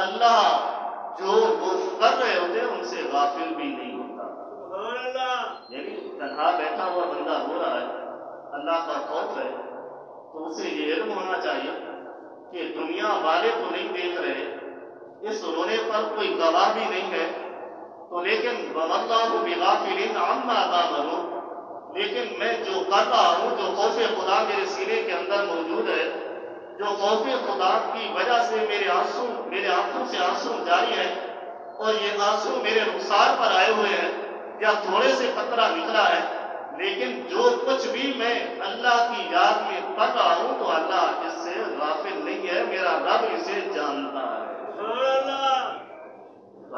اللہ جو وہ کر رہے ہوتے ہیں ان سے غافل بھی نہیں ہوتا. یعنی تنہا بیٹھا ہوا بندہ رو رہا ہے، اللہ کا خوف ہے، تو اسے یہ علم ہونا چاہیے کہ دنیا والے تو نہیں دیکھ رہے، اس رونے پر کوئی گواہ بھی نہیں ہے، تو لیکن وَمَاللَّهُ بِغَافِلٍ عَمَّا تَعْمَلُونَ، لیکن میں جو کر رہا ہوں، جو خوف خدا میرے سینے کے اندر موجود ہے، جو خوف خدا کی وجہ سے میرے آنکھوں سے آنسو جاری ہے، اور یہ آنسو میرے رخسار پر آئے ہوئے ہیں یا تھوڑے سے قطرہ نکلا ہے، لیکن جو کچھ بھی میں اللہ کی یاد میں کر رہا ہوں تو اللہ اس سے غافل نہیں ہے، میرا رب اسے جانتا ہے.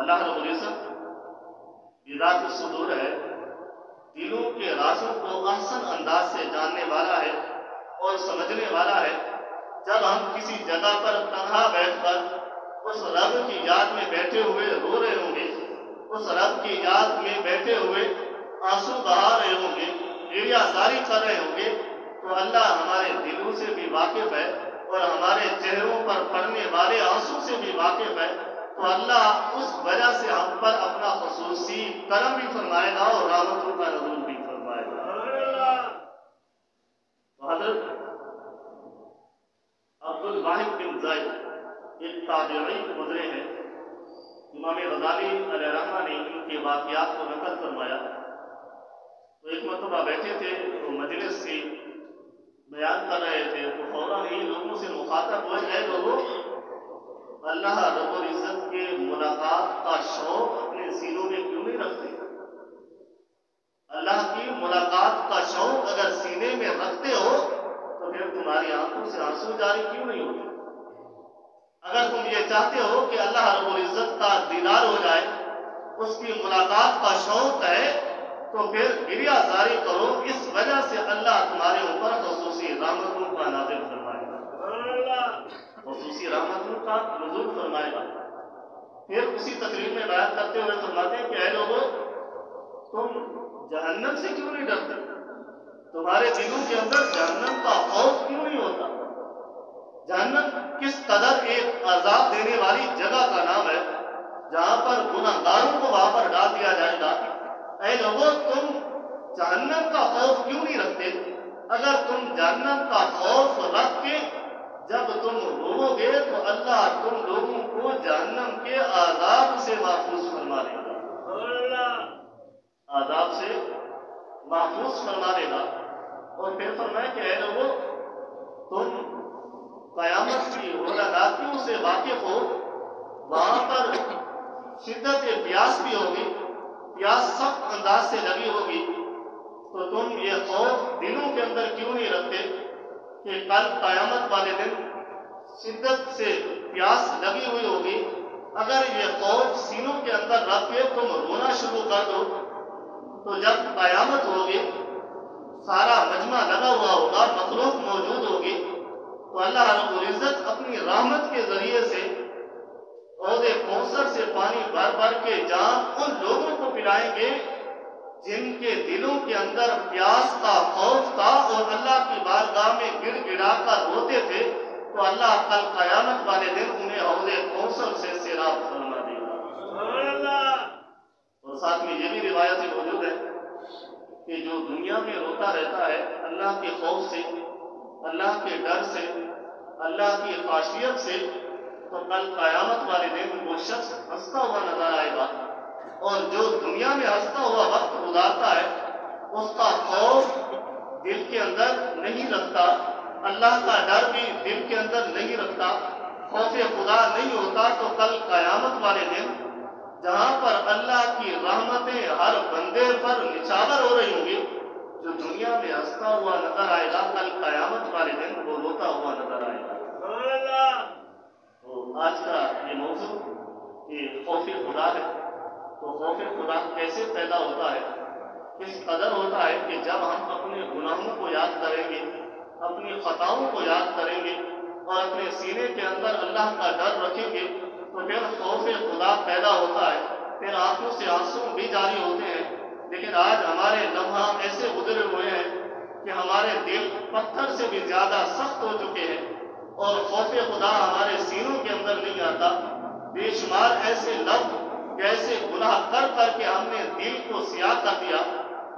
اللہ رب العزت ذات الصدور ہے، دلوں کے رازوں کو احسن انداز سے جاننے والا ہے اور سمجھنے والا ہے. جب ہم کسی جگہ پر تنہا بیٹھ کر اس رب کی یاد میں بیٹھے ہوئے رو رہے ہوں گے، اس رب کی یاد میں بیٹھے ہوئے آنسو بہا رہے ہوں گے، گریہ زاری کر رہے ہوں گے، تو اللہ ہمارے دلوں سے بھی واقف ہے اور ہمارے چہروں پر پڑنے والے آنسو سے بھی واقف ہے. تو اللہ اس وجہ سے ہم پر اپنا خصوصی کرم بھی فرمائے گا اور رحمتوں کا نزول بھی فرمائے گا. تو حضرت عبد الواحد بن زید ایک تابعی گزرے ہیں، امام غزالی علیہ رحمہ نے ان کے واقعات کو نقل فرمایا. تو ایک مرتبہ بیٹھے تھے تو مجلس سے بیان کر رہے تھے، تو فوراً ہی لوگوں سے مخاطب ہوئے، اے لوگوں، اللہ رب العزت کے ملاقات کا شوق اپنے سینوں میں کیوں نہیں رکھتے؟ اللہ کی ملاقات کا شوق اگر سینے میں رکھتے ہو تو پھر تمہاری آنکھوں سے آنسو جاری کیوں نہیں ہوتے؟ اگر تم یہ چاہتے ہو کہ اللہ رب العزت کا دیدار ہو جائے، اس کی ملاقات کا شوق ہے، تو پھر گریہ زاری کرو، اس وجہ سے اللہ تمہارے اوپر خصوصی رحمتوں کا نازل فرمائے گا، خصوصی رحمتوں کا نزول فرمائے گا. پھر اسی تقریر میں بیان کرتے ہوئے فرماتے ہیں کہ اے لوگوں، تم جہنم سے کیوں نہیں ڈرتے؟ تمہارے دلوں کے اندر جہنم کا خوف کیوں نہیں ہوتا؟ جہنم کس قدر ایک عذاب دینے والی جگہ کا نام ہے جہاں پر گناہگاروں کو وہاں پر ڈال دیا جائے گا. اے لوگوں، تم جہنم کا خوف کیوں نہیں رکھتے؟ اگر تم جہنم کا خوف رکھ کے جب تم رو گے تو اللہ تم لوگوں کو جہنم کے عذاب سے محفوظ فرما دے گا، عذاب سے محفوظ فرما دے گا. اور پھر فرمائے کہ اے لوگوں، تم قیامت کی ہولناکیوں سے واقف ہو، وہاں پر شدت پیاس بھی ہوگی، پیاس سخت انداز سے لگی ہوگی، تو تم یہ خوف دلوں کے اندر کیوں نہیں رکھتے کہ کل قیامت والے دن شدت سے پیاس لگی ہوئی ہوگی، اگر یہ خوف سینوں کے اندر رکھ کے تم رونا شروع کر دو تو جب قیامت ہوگی، سارا مجمع لگا ہوا ہوگا، مخلوق موجود ہوگی، تو اللہ رب العزت اپنی رحمت کے ذریعے سے حوض کوثر سے پانی بھر بھر کے جام ان لوگوں کو پلائیں گے جن کے دلوں کے اندر پیاس کا خوف تھا اور اللہ کی بارگاہ میں گڑ گڑا کر روتے تھے، تو اللہ کل قیامت والے دن انہیں حوض کوثر سے سیراب فرما دے گا. اور ساتھ میں یہ بھی روایت موجود ہے کہ جو دنیا میں روتا رہتا ہے اللہ کے خوف سے، اللہ کے ڈر سے، اللہ کی خاشیت سے، تو کل قیامت والے دن وہ شخص ہنستا ہوا نظر آئے گا. اور جو دنیا میں ہنستا ہوا وقت گزارتا ہے اس کا خوف دل کے اندر نہیں رکھتا، اللہ کا ڈر بھی دل کے اندر نہیں رکھتا، خوف خدا نہیں ہوتا، تو کل قیامت والے دن جہاں پر اللہ کی رحمتیں ہر بندے پر نچھاور ہو رہی ہوں گی، جو دنیا میں ہنستا ہوا نظر آئے گا کل قیامت والے دن وہ روتا ہوا نظر آئے گا. تو آج کا یہ موضوع کہ خوف خدا ہے. تو خوف خدا کیسے پیدا ہوتا ہے؟ کس قدر ہوتا ہے کہ جب ہم اپنے گناہوں کو یاد کریں گے، اپنی خطاؤں کو یاد کریں گے اور اپنے سینے کے اندر اللہ کا ڈر رکھیں گے تو پھر خوف خدا پیدا ہوتا ہے، پھر آنکھوں سے آنسو بھی جاری ہوتے ہیں. لیکن آج ہمارے لمحات ایسے گزرے ہوئے ہیں کہ ہمارے دل پتھر سے بھی زیادہ سخت ہو چکے ہیں اور خوف خدا ہمارے سینوں کے اندر نہیں آتا. بے شمار ایسے لفظ ایسے گناہ کر کر کے ہم نے دل کو سیاہ کر دیا.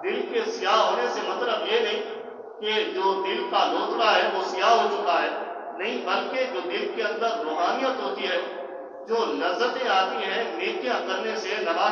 دل کے سیاہ ہونے سے مطلب یہ نہیں کہ جو دل کا لوتڑا ہے وہ سیاہ ہو چکا ہے، نہیں، بلکہ جو دل کے اندر روحانیت ہوتی ہے، جو لذتیں آتی ہیں نیکیاں کرنے سے، نماز